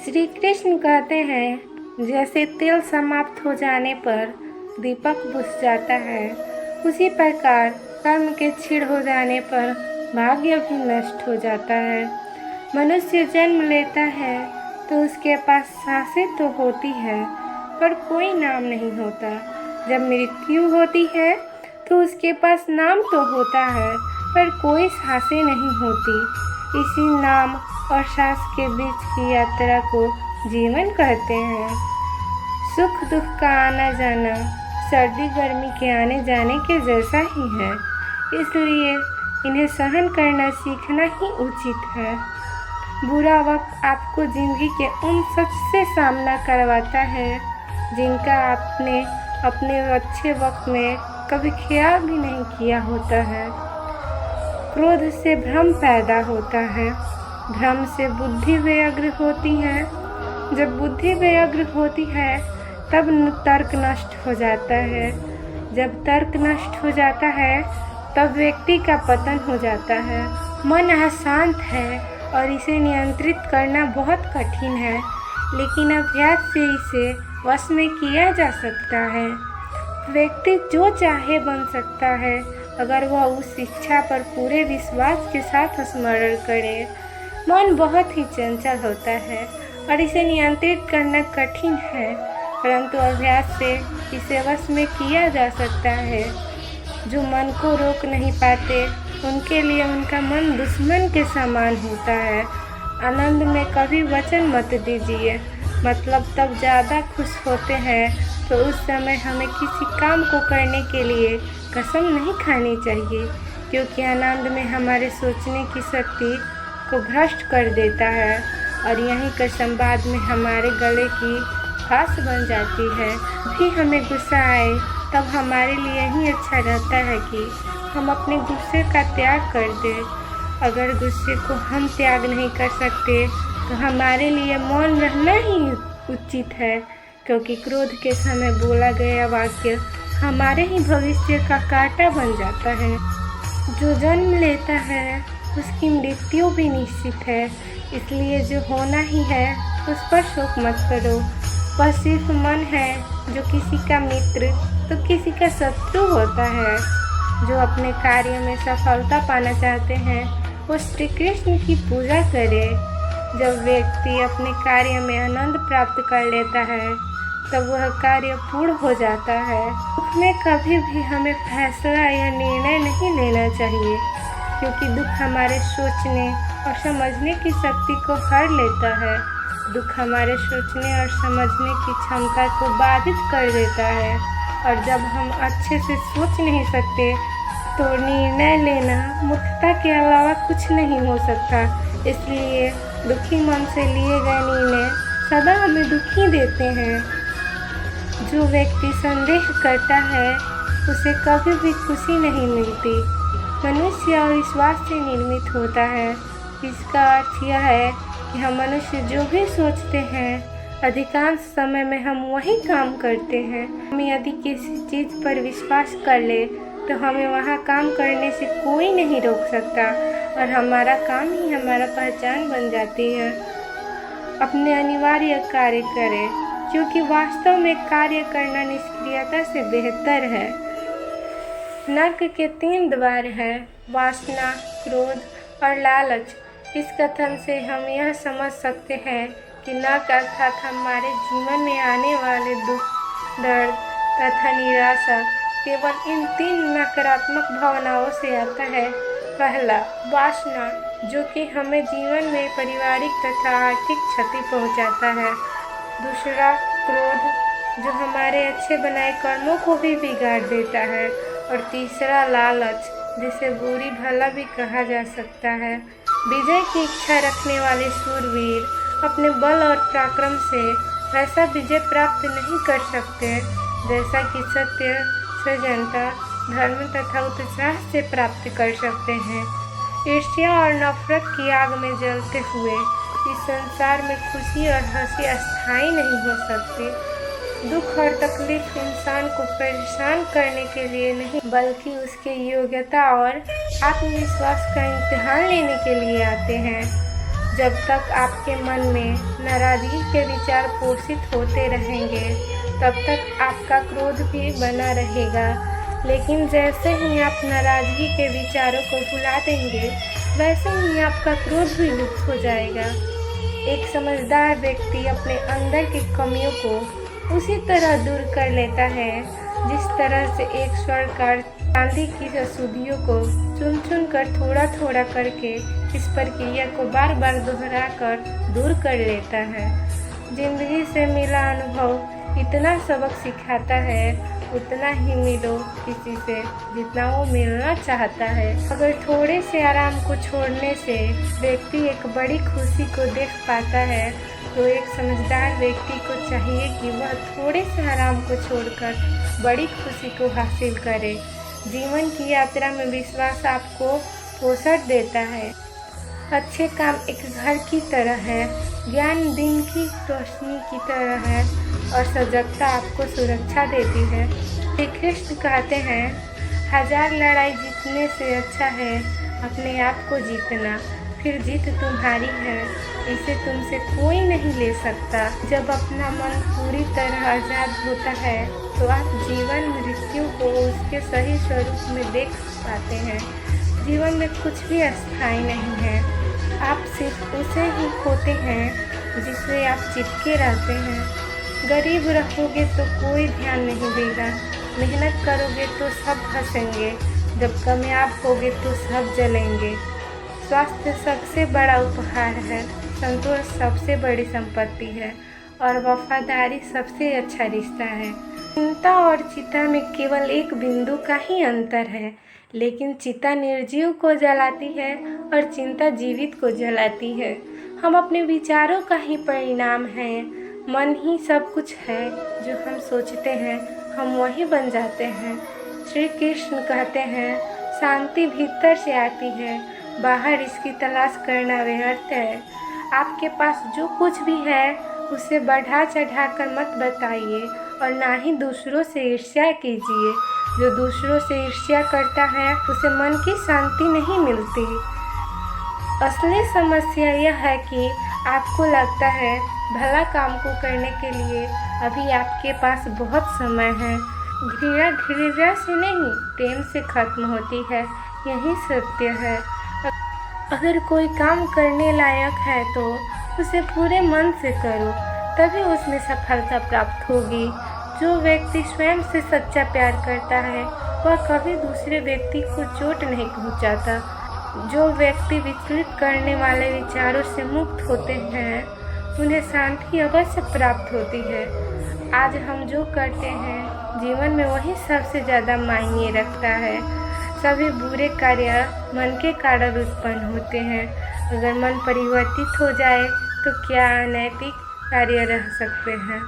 श्री कृष्ण कहते हैं, जैसे तेल समाप्त हो जाने पर दीपक बुझ जाता है, उसी प्रकार कर्म के क्षीण हो जाने पर भाग्य भी नष्ट हो जाता है। मनुष्य जन्म लेता है तो उसके पास सांसें तो होती है पर कोई नाम नहीं होता। जब मृत्यु होती है तो उसके पास नाम तो होता है पर कोई सांसें नहीं होती। इसी नाम और सांस के बीच की यात्रा को जीवन कहते हैं। सुख दुख का आना जाना सर्दी गर्मी के आने जाने के जैसा ही है, इसलिए इन्हें सहन करना सीखना ही उचित है। बुरा वक्त आपको जिंदगी के उन सबसे सामना करवाता है जिनका आपने अपने अच्छे वक्त में कभी ख्याल भी नहीं किया होता है। क्रोध से भ्रम पैदा होता है, भ्रम से बुद्धि व्यग्र होती है। जब बुद्धि व्यग्र होती है तब तर्क नष्ट हो जाता है। जब तर्क नष्ट हो जाता है तब व्यक्ति का पतन हो जाता है। मन अशांत है और इसे नियंत्रित करना बहुत कठिन है, लेकिन अभ्यास से इसे वश में किया जा सकता है। व्यक्ति जो चाहे बन सकता है अगर वह उस इच्छा पर पूरे विश्वास के साथ स्मरण करे। मन बहुत ही चंचल होता है और इसे नियंत्रित करना कठिन है, परंतु अभ्यास से इसे वश में किया जा सकता है। जो मन को रोक नहीं पाते उनके लिए उनका मन दुश्मन के समान होता है। आनंद में कभी वचन मत दीजिए, मतलब तब ज़्यादा खुश होते हैं तो उस समय हमें किसी काम को करने के लिए कसम नहीं खानी चाहिए, क्योंकि आनंद में हमारे सोचने की शक्ति को भ्रष्ट कर देता है और यही कसम बाद में हमारे गले की फांस बन जाती है। भी हमें गुस्सा आए तब हमारे लिए ही अच्छा रहता है कि हम अपने गुस्से का त्याग कर दें। अगर गुस्से को हम त्याग नहीं कर सकते तो हमारे लिए मौन रहना ही उचित है, क्योंकि क्रोध के समय बोला गया वाक्य हमारे ही भविष्य का कांटा बन जाता है। जो जन्म लेता है उसकी मृत्यु भी निश्चित है, इसलिए जो होना ही है उस पर शोक मत करो। वह सिर्फ मन है जो किसी का मित्र तो किसी का शत्रु होता है। जो अपने कार्य में सफलता पाना चाहते हैं वो श्री कृष्ण की पूजा करे। जब व्यक्ति अपने कार्य में आनंद प्राप्त कर लेता है तब वह कार्य पूर्ण हो जाता है। दुख में कभी भी हमें फैसला या निर्णय नहीं लेना चाहिए, क्योंकि दुख हमारे सोचने और समझने की शक्ति को हर लेता है। दुख हमारे सोचने और समझने की क्षमता को बाधित कर देता है, और जब हम अच्छे से सोच नहीं सकते तो निर्णय लेना मूर्खता के अलावा कुछ नहीं हो सकता। इसलिए दुखी मन से लिए गए निर्णय सदा हमें दुखी देते हैं। जो व्यक्ति संदेह करता है उसे कभी भी खुशी नहीं मिलती। मनुष्य अविश्वास से निर्मित होता है। इसका अर्थ यह है कि हम मनुष्य जो भी सोचते हैं अधिकांश समय में हम वही काम करते हैं। हम यदि किसी चीज़ पर विश्वास कर ले तो हमें वहाँ काम करने से कोई नहीं रोक सकता और हमारा काम ही हमारा पहचान बन जाती है। अपने अनिवार्य कार्य करें, क्योंकि वास्तव में कार्य करना निष्क्रियता से बेहतर है। नरक के 3 द्वार हैं, वासना, क्रोध और लालच। इस कथन से हम यह समझ सकते हैं कि नरक अर्थात हमारे जीवन में आने वाले दुख, दर्द तथा निराशा केवल इन 3 नकारात्मक भावनाओं से आता है। पहला, वासना, जो कि हमें जीवन में पारिवारिक तथा आर्थिक क्षति पहुंचाता है। दूसरा, क्रोध, जो हमारे अच्छे बनाए कर्मों को भी बिगाड़ देता है। और तीसरा, लालच, जिसे बुरी भला भी कहा जा सकता है। विजय की इच्छा रखने वाले शूरवीर अपने बल और पराक्रम से वैसा विजय प्राप्त नहीं कर सकते जैसा कि सत्य, सजनता, धर्म तथा उत्साह से प्राप्त कर सकते हैं। ईर्ष्या और नफरत की आग में जलते हुए इस संसार में खुशी और हंसी अस्थायी नहीं हो सकती। दुख और तकलीफ इंसान को परेशान करने के लिए नहीं, बल्कि उसके योग्यता और आत्मविश्वास का इम्तिहान लेने के लिए आते हैं। जब तक आपके मन में नाराज़गी के विचार पोषित होते रहेंगे तब तक आपका क्रोध भी बना रहेगा। लेकिन जैसे ही आप नाराज़गी के विचारों को भुला देंगे वैसे ही आपका क्रोध भी लुप्त हो जाएगा। एक समझदार व्यक्ति अपने अंदर की कमियों को उसी तरह दूर कर लेता है जिस तरह से एक स्वर्णकार चांदी की अशुद्धियों को चुन चुन कर थोड़ा थोड़ा करके इस प्रक्रिया को बार बार दोहरा कर दूर कर लेता है। जिंदगी से मिला अनुभव इतना सबक सिखाता है उतना ही मिलो किसी से जितना वो मिलना चाहता है। अगर थोड़े से आराम को छोड़ने से व्यक्ति एक बड़ी खुशी को देख पाता है तो एक समझदार व्यक्ति को चाहिए कि वह थोड़े से आराम को छोड़कर बड़ी खुशी को हासिल करे। जीवन की यात्रा में विश्वास आपको पोषण देता है। अच्छे काम एक घर की तरह है, ज्ञान दिन की रोशनी की तरह है और सजगता आपको सुरक्षा देती है। श्री कृष्ण कहते हैं, 1000 लड़ाई जीतने से अच्छा है अपने आप को जीतना, फिर जीत तुम्हारी है, इसे तुमसे कोई नहीं ले सकता। जब अपना मन पूरी तरह आज़ाद होता है तो आप जीवन मृत्यु को उसके सही स्वरूप में देख पाते हैं। जीवन में कुछ भी अस्थायी नहीं है, आप सिर्फ उसे ही खोते हैं जिससे आप चिपके रहते हैं। गरीब रहोगे तो कोई ध्यान नहीं देगा, मेहनत करोगे तो सब हंसेंगे, जब कामयाब होगे तो सब जलेंगे। स्वास्थ्य सबसे बड़ा उपहार है, संतोष सबसे बड़ी संपत्ति है और वफादारी सबसे अच्छा रिश्ता है। चिंता और चिता में केवल एक बिंदु का ही अंतर है, लेकिन चिता निर्जीव को जलाती है और चिंता जीवित को जलाती है। हम अपने विचारों का ही परिणाम हैं। मन ही सब कुछ है, जो हम सोचते हैं हम वही बन जाते हैं। श्री कृष्ण कहते हैं, शांति भीतर से आती है, बाहर इसकी तलाश करना व्यर्थ है। आपके पास जो कुछ भी है उसे बढ़ा चढ़ा कर मत बताइए और ना ही दूसरों से ईर्ष्या कीजिए। जो दूसरों से ईर्ष्या करता है उसे मन की शांति नहीं मिलती। असली समस्या यह है कि आपको लगता है भला काम को करने के लिए अभी आपके पास बहुत समय है। घृणा घृणा से नहीं, प्रेम से खत्म होती है, यही सत्य है। अगर कोई काम करने लायक है तो उसे पूरे मन से करो, तभी उसमें सफलता प्राप्त होगी। जो व्यक्ति स्वयं से सच्चा प्यार करता है वह कभी दूसरे व्यक्ति को चोट नहीं पहुंचाता। जो व्यक्ति विचलित करने वाले विचारों से मुक्त होते हैं उन्हें शांति अवश्य प्राप्त होती है। आज हम जो करते हैं जीवन में वही सबसे ज़्यादा मायने रखता है। सभी बुरे कार्य मन के कारण उत्पन्न होते हैं। अगर मन परिवर्तित हो जाए तो क्या अनैतिक कार्य रह सकते हैं।